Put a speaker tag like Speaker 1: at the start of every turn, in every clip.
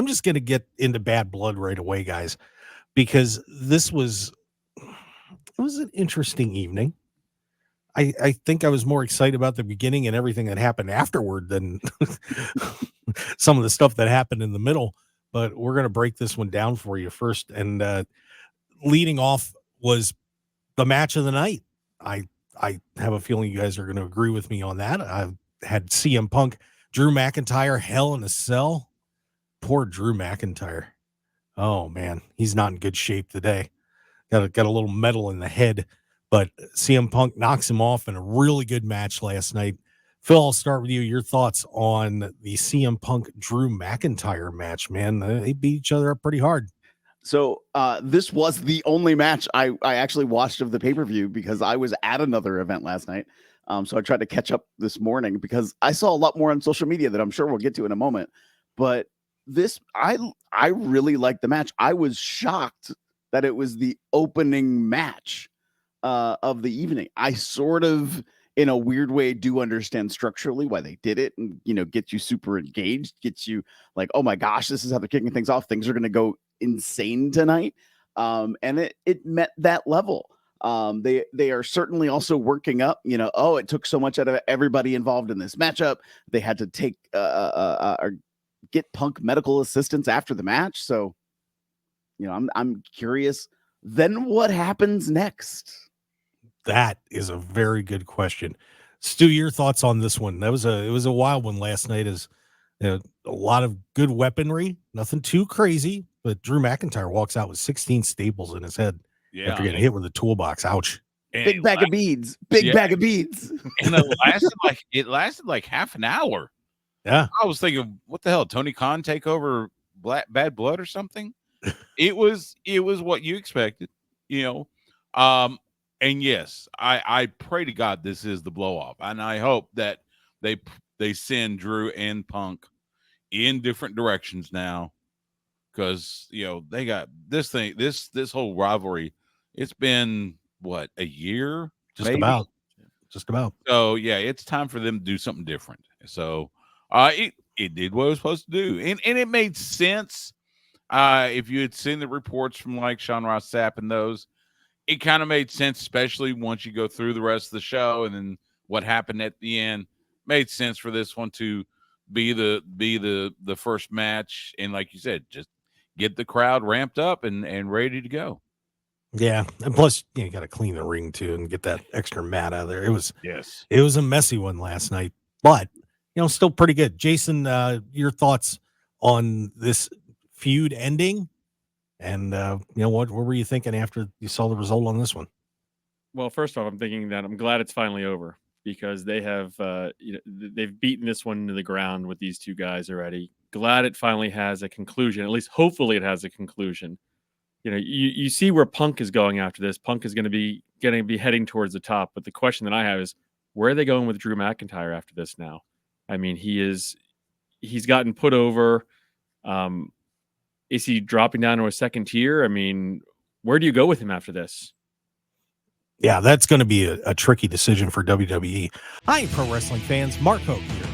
Speaker 1: I'm just going to get into bad blood right away, guys, because it was an interesting evening. I think I was more excited about the beginning and everything that happened afterward than some of the stuff that happened in the middle. But we're going to break this one down for you first. And leading off was the match of the night. I have a feeling you guys are going to agree with me on that. I've had CM Punk, Drew McIntyre, Hell in a Cell. Poor Drew McIntyre. Oh, man. He's not in good shape today. Got a little metal in the head. But CM Punk knocks him off in a really good match last night. Phil, I'll start with you. Your thoughts on the CM Punk Drew McIntyre match, man. They beat each other up pretty hard.
Speaker 2: So this was the only match I actually watched of the pay-per-view because I was at another event last night. So I tried to catch up this morning because I saw a lot more on social media that I'm sure we'll get to in a moment. But this, I really liked the match. I was shocked that it was the opening match of the evening. I sort of, in a weird way, do understand structurally why they did it, and get you super engaged, gets you like, oh my gosh, this is how they're kicking things off. Things are going to go insane tonight, and it met that level. They are certainly also working up. It took so much out of everybody involved in this matchup. They had to take or get Punk medical assistance after the match. So, I'm curious. Then what happens next?
Speaker 1: That is a very good question. Stu, your thoughts on this one? It was a wild one last night. A lot of good weaponry, nothing too crazy, but Drew McIntyre walks out with 16 staples in his head after getting hit with a toolbox. Ouch.
Speaker 2: Big bag of beads. Bag of beads.
Speaker 3: And it lasted like half an hour.
Speaker 1: Yeah.
Speaker 3: I was thinking, what the hell? Tony Khan take over Bad Blood or something? It was what you expected, and yes, I pray to God this is the blow off, and I hope that they send Drew and Punk in different directions now, because they got this thing, this whole rivalry. It's been what, a year?
Speaker 1: Just about.
Speaker 3: So yeah, it's time for them to do something different. So it did what it was supposed to do, and it made sense. If you had seen the reports from like Sean Ross Sapp and those, it kind of made sense, especially once you go through the rest of the show and then what happened at the end. Made sense for this one to be the first match, and like you said, just get the crowd ramped up and ready to go.
Speaker 1: Yeah, and plus you got to clean the ring too and get that extra mat out of there. It was a messy one last night, but still pretty good. Jason, your thoughts on this feud ending? And, what were you thinking after you saw the result on this one?
Speaker 4: Well, first off, I'm thinking that I'm glad it's finally over because they have, they've beaten this one to the ground with these two guys already. Glad it finally has a conclusion. At least hopefully it has a conclusion. You see where Punk is going after this. Punk is going to be heading towards the top. But the question that I have is, where are they going with Drew McIntyre after this now? I mean, he's gotten put over. Is he dropping down to a second tier? I mean, where do you go with him after this?
Speaker 1: Yeah, that's going to be a tricky decision for WWE. Hi, pro wrestling fans. Mark Hoke here.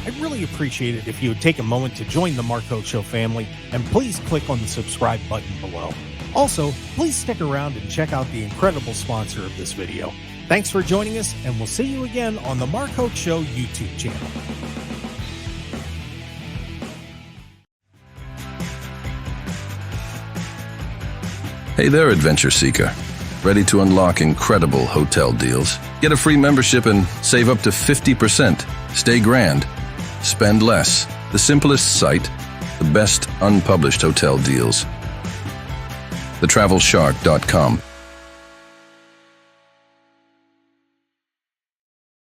Speaker 1: I'd really appreciate it if you would take a moment to join the Mark Hoke Show family, and please click on the subscribe button below. Also, please stick around and check out the incredible sponsor of this video. Thanks for joining us, and we'll see you again on the Mark Hoke Show YouTube channel.
Speaker 5: Hey there, adventure seeker. Ready to unlock incredible hotel deals? Get a free membership and save up to 50%. Stay grand. Spend less. The simplest site. The best unpublished hotel deals. TheTravelShark.com.